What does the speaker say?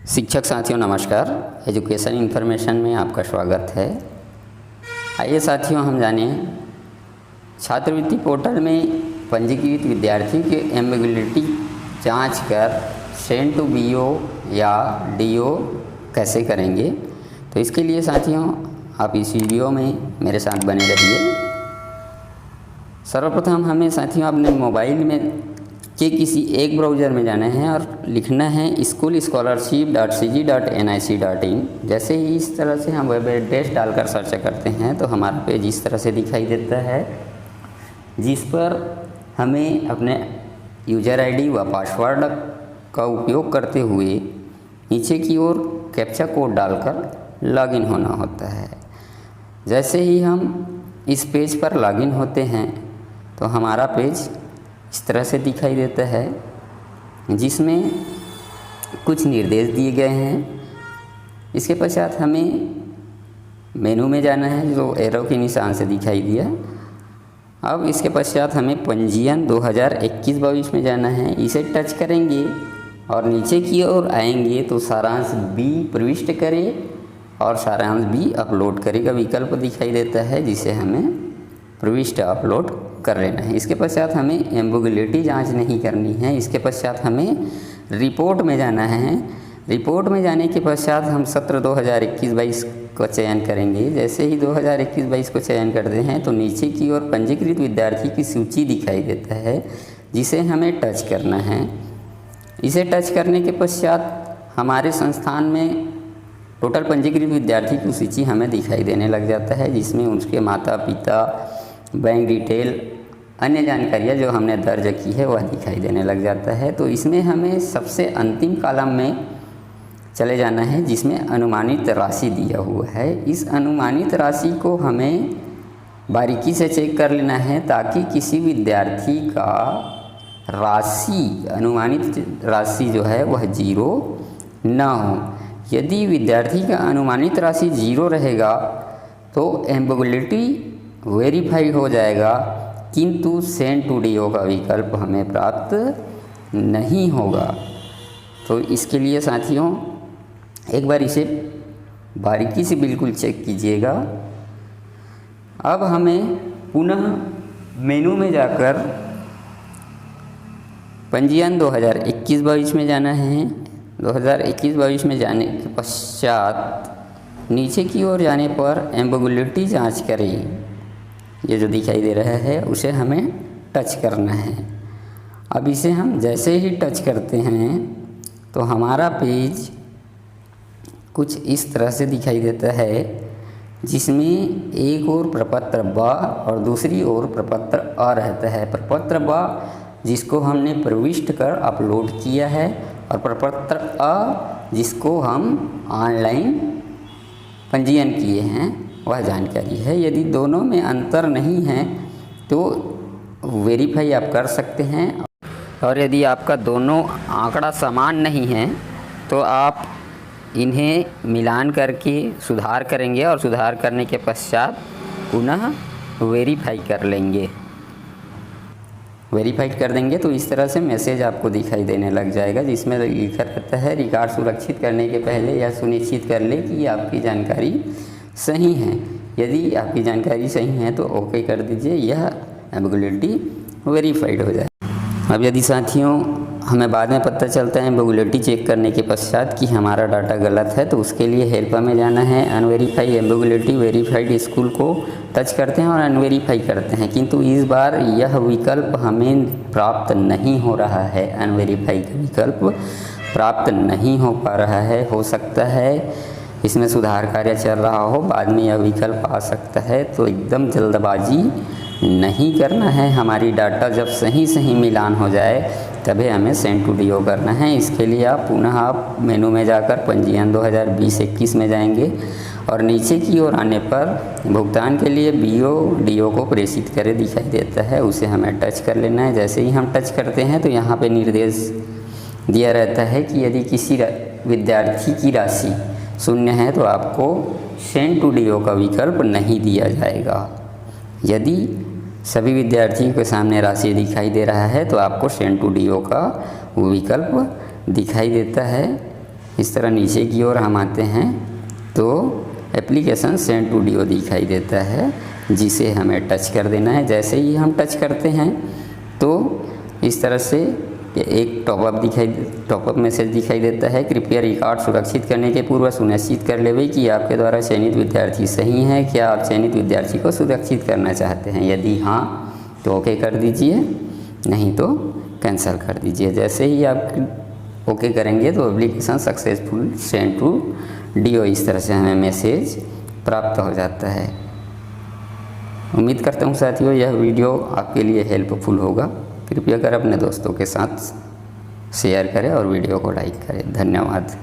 शिक्षक साथियों नमस्कार। एजुकेशन इन्फॉर्मेशन में आपका स्वागत है। आइए साथियों हम जानें छात्रवृत्ति पोर्टल में पंजीकृत विद्यार्थी के एलिजिबिलिटी जांच कर सेंड टू बीओ या डीओ कैसे करेंगे। तो इसके लिए साथियों आप इस वीडियो में मेरे साथ बने रहिए। सर्वप्रथम हमें साथियों अपने मोबाइल में के किसी एक ब्राउज़र में जाना है और लिखना है schoolscholarship.cg.nic.in। जैसे ही इस तरह से हम वेब एड्रेस डालकर सर्च करते हैं तो हमारा पेज इस तरह से दिखाई देता है, जिस पर हमें अपने यूज़र आईडी व पासवर्ड का उपयोग करते हुए नीचे की ओर कैप्चा कोड डालकर लॉगिन होना होता है। जैसे ही हम इस पेज पर लॉगिन होते हैं तो हमारा पेज इस तरह से दिखाई देता है, जिसमें कुछ निर्देश दिए गए हैं। इसके पश्चात हमें मेनू में जाना है जो एरो के निशान से दिखाई दिया। अब इसके पश्चात हमें पंजीयन 2021-22 में जाना है, इसे टच करेंगे और नीचे की ओर आएंगे तो सारांश बी प्रविष्ट करें और सारांश बी अपलोड करें का विकल्प दिखाई देता है, जिसे हमें प्रविष्ट अपलोड कर लेना है। इसके पश्चात हमें एलिजिबिलिटी जांच नहीं करनी है। इसके पश्चात हमें रिपोर्ट में जाना है। रिपोर्ट में जाने के पश्चात हम सत्र 2021-22 का चयन करेंगे। जैसे ही 2021-22 को चयन करते हैं तो नीचे की ओर पंजीकृत विद्यार्थी की सूची दिखाई देता है, जिसे हमें टच करना है। इसे टच करने के पश्चात हमारे संस्थान में टोटल पंजीकृत विद्यार्थी की सूची हमें दिखाई देने लग जाता है, जिसमें उसके माता पिता, बैंक डिटेल, अन्य जानकारियाँ जो हमने दर्ज की है वह दिखाई देने लग जाता है। तो इसमें हमें सबसे अंतिम कॉलम में चले जाना है, जिसमें अनुमानित राशि दिया हुआ है। इस अनुमानित राशि को हमें बारीकी से चेक कर लेना है, ताकि किसी विद्यार्थी का अनुमानित राशि जो है वह जीरो ना हो। यदि विद्यार्थी का अनुमानित राशि जीरो रहेगा तो एलिजिबिलिटी वेरीफाई हो जाएगा, किंतु सेंड टू डीओ का विकल्प हमें प्राप्त नहीं होगा। तो इसके लिए साथियों एक बार इसे बारीकी से बिल्कुल चेक कीजिएगा। अब हमें पुनः मेनू में जाकर पंजीयन 2021-22 में जाना है। 2021-22 में जाने के पश्चात नीचे की ओर जाने पर एलिजिबिलिटी जांच करें, ये जो दिखाई दे रहा है उसे हमें टच करना है। अब इसे हम जैसे ही टच करते हैं तो हमारा पेज कुछ इस तरह से दिखाई देता है, जिसमें एक ओर प्रपत्र ब और दूसरी ओर प्रपत्र अ रहता है। प्रपत्र ब जिसको हमने प्रविष्ट कर अपलोड किया है और प्रपत्र अ जिसको हम ऑनलाइन पंजीयन किए हैं वह जानकारी है। यदि दोनों में अंतर नहीं है तो वेरीफाई आप कर सकते हैं, और यदि आपका दोनों आंकड़ा समान नहीं है तो आप इन्हें मिलान करके सुधार करेंगे और सुधार करने के पश्चात पुनः वेरीफाई कर लेंगे। वेरीफाई कर देंगे तो इस तरह से मैसेज आपको दिखाई देने लग जाएगा, जिसमें लिखा रहता है रिकॉर्ड सुरक्षित करने के पहले यह सुनिश्चित कर ले कि आपकी जानकारी सही है। यदि आपकी जानकारी सही है तो ओके कर दीजिए, यह एलिजिबिलिटी वेरीफाइड हो जाए। अब यदि साथियों हमें बाद में पता चलता है एलिजिबिलिटी चेक करने के पश्चात कि हमारा डाटा गलत है, तो उसके लिए हेल्प में जाना है। अनवेरीफाई एलिजिबिलिटी वेरीफाइड स्कूल को टच करते हैं और अनवेरीफाई करते हैं, किंतु इस बार यह विकल्प हमें प्राप्त नहीं हो रहा है। अनवेरीफाई का विकल्प प्राप्त नहीं हो पा रहा है। हो सकता है इसमें सुधार कार्य चल रहा हो, बाद में यह विकल्प आ सकता है। तो एकदम जल्दबाजी नहीं करना है। हमारी डाटा जब सही मिलान हो जाए तभी हमें सेंड टू डीओ करना है। इसके लिए आप मेनू में जाकर पंजीयन 2020-21 में जाएंगे और नीचे की ओर आने पर भुगतान के लिए बीओ डीओ को प्रेषित करें दिखाई देता है, उसे हमें टच कर लेना है। जैसे ही हम टच करते हैं तो यहाँ पे निर्देश दिया रहता है कि यदि किसी विद्यार्थी की राशि शून्य है तो आपको सेंड टू डीओ का विकल्प नहीं दिया जाएगा। यदि सभी विद्यार्थियों के सामने राशि दिखाई दे रहा है तो आपको सेंड टू डीओ का विकल्प दिखाई देता है। इस तरह नीचे की ओर हम आते हैं तो एप्लीकेशन सेंड टू डीओ दिखाई देता है, जिसे हमें टच कर देना है। जैसे ही हम टच करते हैं तो इस तरह से एक टॉपअप मैसेज दिखाई देता है। कृपया रिकॉर्ड सुरक्षित करने के पूर्व सुनिश्चित कर लेवे कि आपके द्वारा चयनित विद्यार्थी सही है। क्या आप चयनित विद्यार्थी को सुरक्षित करना चाहते हैं? यदि हाँ तो ओके कर दीजिए, नहीं तो कैंसिल कर दीजिए। जैसे ही आप ओके करेंगे तो application successful send to DO, इस तरह से हमें मैसेज प्राप्त हो जाता है। उम्मीद करता हूँ साथियों यह वीडियो आपके लिए हेल्पफुल होगा। कृपया कर अपने दोस्तों के साथ शेयर करें और वीडियो को लाइक करें। धन्यवाद।